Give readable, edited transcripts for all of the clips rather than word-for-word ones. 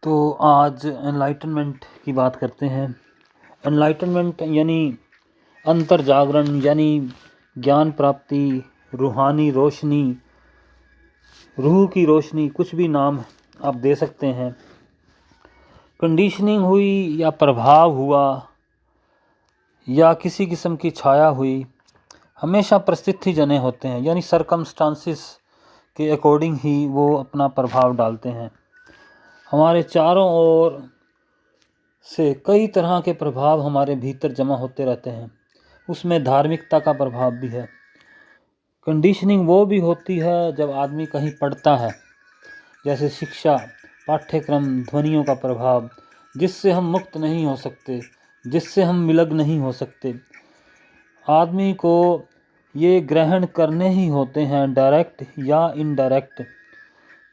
तो आज एनलाइटनमेंट की बात करते हैं। एनलाइटनमेंट यानी अंतर जागरण, यानी ज्ञान प्राप्ति, रूहानी रोशनी, रूह की रोशनी, कुछ भी नाम आप दे सकते हैं। कंडीशनिंग हुई या प्रभाव हुआ या किसी किस्म की छाया हुई, हमेशा परिस्थिति जने होते हैं, यानी सरकमस्टांसिस के अकॉर्डिंग ही वो अपना प्रभाव डालते हैं। हमारे चारों ओर से कई तरह के प्रभाव हमारे भीतर जमा होते रहते हैं, उसमें धार्मिकता का प्रभाव भी है। कंडीशनिंग वो भी होती है जब आदमी कहीं पढ़ता है, जैसे शिक्षा, पाठ्यक्रम, ध्वनियों का प्रभाव, जिससे हम मुक्त नहीं हो सकते, जिससे हम विलग नहीं हो सकते। आदमी को ये ग्रहण करने ही होते हैं, डायरेक्ट या इनडायरेक्ट।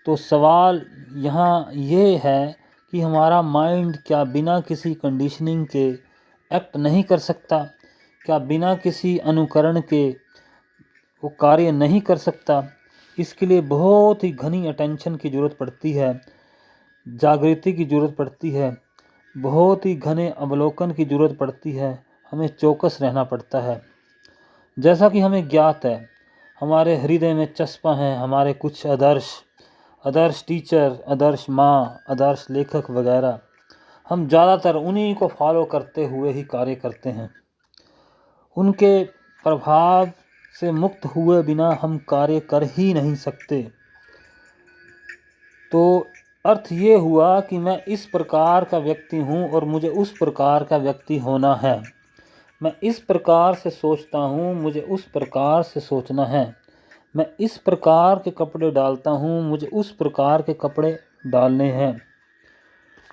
तो सवाल यहाँ ये है कि हमारा माइंड क्या बिना किसी कंडीशनिंग के एक्ट नहीं कर सकता? क्या बिना किसी अनुकरण के वो कार्य नहीं कर सकता? इसके लिए बहुत ही घनी अटेंशन की ज़रूरत पड़ती है, जागृति की ज़रूरत पड़ती है, बहुत ही घने अवलोकन की ज़रूरत पड़ती है, हमें चौकस रहना पड़ता है। जैसा कि हमें ज्ञात है, हमारे हृदय में चस्पा हैं हमारे कुछ आदर्श टीचर, आदर्श माँ, आदर्श लेखक वगैरह। हम ज़्यादातर उन्हीं को फॉलो करते हुए ही कार्य करते हैं। उनके प्रभाव से मुक्त हुए बिना हम कार्य कर ही नहीं सकते। तो अर्थ ये हुआ कि मैं इस प्रकार का व्यक्ति हूँ और मुझे उस प्रकार का व्यक्ति होना है। मैं इस प्रकार से सोचता हूँ, मुझे उस प्रकार से सोचना है। मैं इस प्रकार के कपड़े डालता हूँ, मुझे उस प्रकार के कपड़े डालने हैं।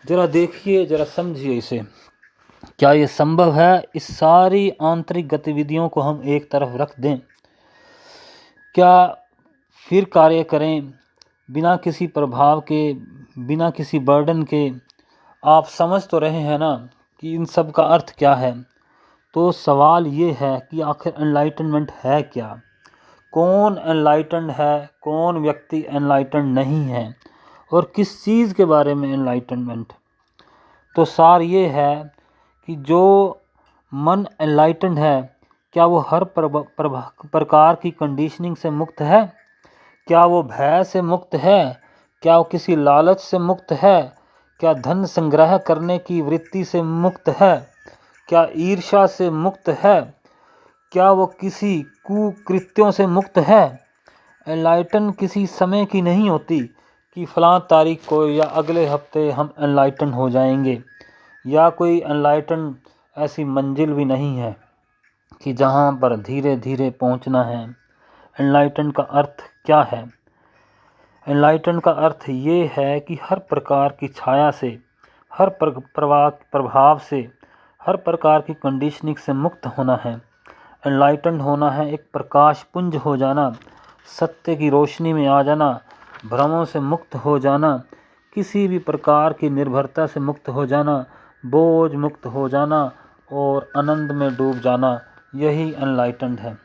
ज़रा देखिए, ज़रा समझिए इसे। क्या ये संभव है? इस सारी आंतरिक गतिविधियों को हम एक तरफ रख दें, क्या फिर कार्य करें बिना किसी प्रभाव के, बिना किसी बर्डन के? आप समझ तो रहे हैं ना कि इन सब का अर्थ क्या है। तो सवाल ये है कि आखिर एनलाइटनमेंट है क्या? कौन एनलाइटन्ड है, कौन व्यक्ति एनलाइटन्ड नहीं है, और किस चीज़ के बारे में एनलाइटनमेंट? तो सार ये है कि जो मन एनलाइटन्ड है, क्या वो हर प्रकार की कंडीशनिंग से मुक्त है? क्या वो भय से मुक्त है? क्या वो किसी लालच से मुक्त है? क्या धन संग्रह करने की वृत्ति से मुक्त है? क्या ईर्ष्या से मुक्त है? क्या वो किसी कुकृत्यों से मुक्त है? एनलाइटन किसी समय की नहीं होती कि फ़लाँ तारीख को या अगले हफ्ते हम एनलाइटन हो जाएंगे, या कोई एनलाइटन ऐसी मंजिल भी नहीं है कि जहाँ पर धीरे धीरे पहुँचना है। एनलाइटन का अर्थ क्या है? एनलाइटन का अर्थ ये है कि हर प्रकार की छाया से, हर प्रभाव से, हर प्रकार की कंडीशनिंग से मुक्त होना है। एनलाइटन होना है एक प्रकाश पुंज हो जाना, सत्य की रोशनी में आ जाना, भ्रमों से मुक्त हो जाना, किसी भी प्रकार की निर्भरता से मुक्त हो जाना, बोझ मुक्त हो जाना और आनंद में डूब जाना। यही एनलाइटन्ड है।